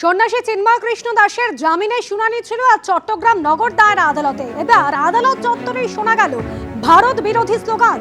সন্ন্যাসী চিন্ময় কৃষ্ণ দাসের জামিনের শুনানি ছিল আজ চট্টগ্রাম নগর দায়রা আদালতে। এবার আদালত চত্বরেই শোনা গেল ভারত বিরোধী স্লোগান।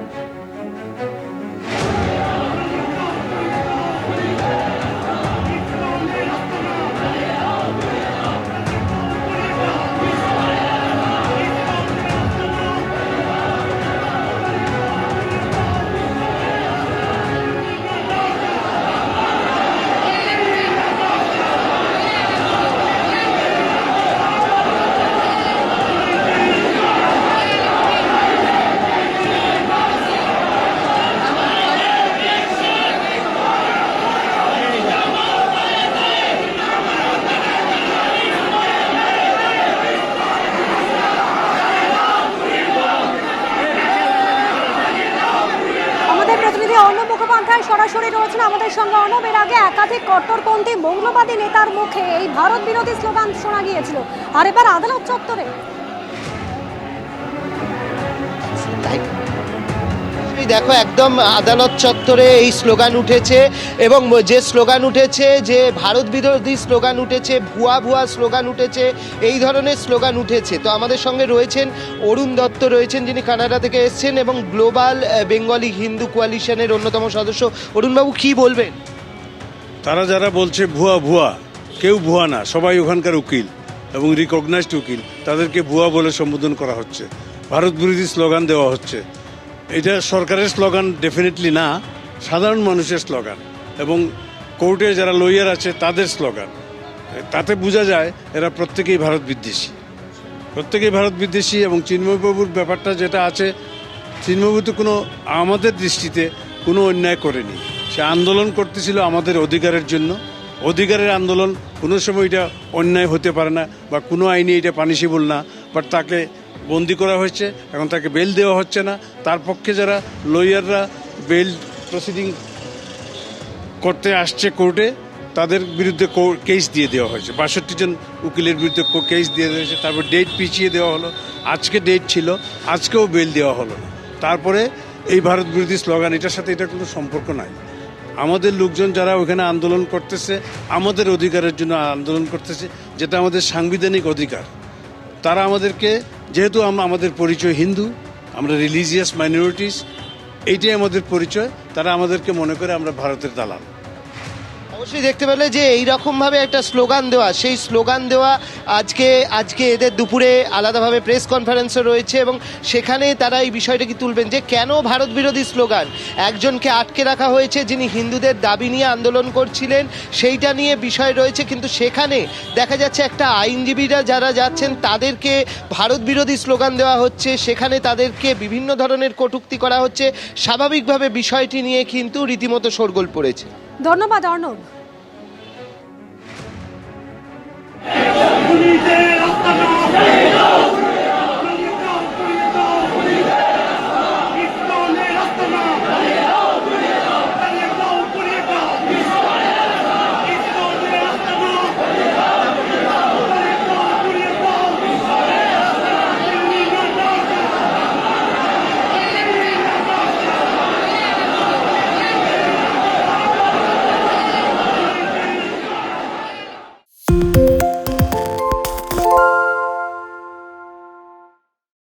অর্ণব মুখোপাধ্যায় সরাসরি রয়েছেন আমাদের সঙ্গে। অর্ণব, এর আগে একাধিক কট্টরপন্থী মৌলবাদী নেতার মুখে এই ভারত বিরোধী স্লোগান শোনা গিয়েছিল, আর এবার আদালত চত্বরে দেখো একদম আদালত চত্বরে এই স্লোগান উঠেছে, এবং যে স্লোগান উঠেছে, যে ভারত বিরোধী স্লোগান উঠেছে, ভুয়া ভুয়া স্লোগান উঠেছে, এই ধরনের স্লোগান উঠেছে। তো আমাদের সঙ্গে রয়েছেন অরুণ দত্ত, রয়েছেন যিনি কানাডা থেকে এসেছেন এবং গ্লোবাল বেঙ্গলি হিন্দু কোয়ালিশনের অন্যতম সদস্য। অরুণবাবু, কি বলবেন? তারা যারা বলছে ভুয়া ভুয়া, কেউ ভুয়া না, সবাই ওখানকার উকিল এবং রিকগনাইজড উকিল, তাদেরকে ভুয়া বলে সম্বোধন করা হচ্ছে, ভারত বিরোধী স্লোগান দেওয়া হচ্ছে। এটা সরকারের স্লোগান ডেফিনেটলি না, সাধারণ মানুষের স্লোগান এবং কোর্টে যারা লয়ার আছে তাদের স্লোগান। তাতে বোঝা যায় এরা প্রত্যেকেই ভারত বিদ্বেষী। এবং চিন্ময়বাবুর ব্যাপারটা যেটা আছে, চিন্ময়বাবু তো কোনো আমাদের দৃষ্টিতে কোনো অন্যায় করেনি। সে আন্দোলন করতেছিল আমাদের অধিকারের জন্য। অধিকারের আন্দোলন কোনো সময় এটা অন্যায় হতে পারে না, বা কোনো আইনে এটা পানিশেবল না। বাট তাকে বন্দি করা হয়েছে, এখন তাকে বেল দেওয়া হচ্ছে না। তার পক্ষে যারা লয়াররা বেল প্রসিডিং করতে আসছে কোর্টে, তাদের বিরুদ্ধে কেস দিয়ে দেওয়া হয়েছে। 62 জন উকিলের বিরুদ্ধে কেস দিয়ে দেওয়া হয়েছে। তারপর ডেট পিছিয়ে দেওয়া হলো, আজকে ডেট ছিল, আজকেও বেল দেওয়া হলো না। তারপরে এই ভারত বিরোধী স্লোগান, এটার সাথে এটা কোনো সম্পর্ক নাই। আমাদের লোকজন যারা ওখানে আন্দোলন করতেছে, আমাদের অধিকারের জন্য আন্দোলন করতেছে, যেটা আমাদের সাংবিধানিক অধিকার। তারা আমাদেরকে, যেহেতু আমাদের পরিচয় হিন্দু, আমরা রিলিজিয়াস মাইনরিটিস, এইটাই আমাদের পরিচয়, তারা আমাদেরকে মনে করে আমরা ভারতের দালাল। অবশ্যই দেখতে পেলে যে এইরকমভাবে একটা স্লোগান দেওয়া, সেই স্লোগান দেওয়া আজকে এদের দুপুরে আলাদাভাবে প্রেস কনফারেন্সও রয়েছে, এবং সেখানে তারা এই বিষয়টাকে তুলবেন যে কেন ভারত বিরোধী স্লোগান। একজনকে আটকে রাখা হয়েছে যিনি হিন্দুদের দাবি নিয়ে আন্দোলন করছিলেন, সেইটা নিয়ে বিষয় রয়েছে, কিন্তু সেখানে দেখা যাচ্ছে একটা আইনজীবীরা যারা যাচ্ছেন তাদেরকে ভারত বিরোধী স্লোগান দেওয়া হচ্ছে, সেখানে তাদেরকে বিভিন্ন ধরনের কটূক্তি করা হচ্ছে। স্বাভাবিকভাবে বিষয়টি নিয়ে কিন্তু রীতিমতো শোরগোল পড়েছে। ধন্যবাদ অর্ণব।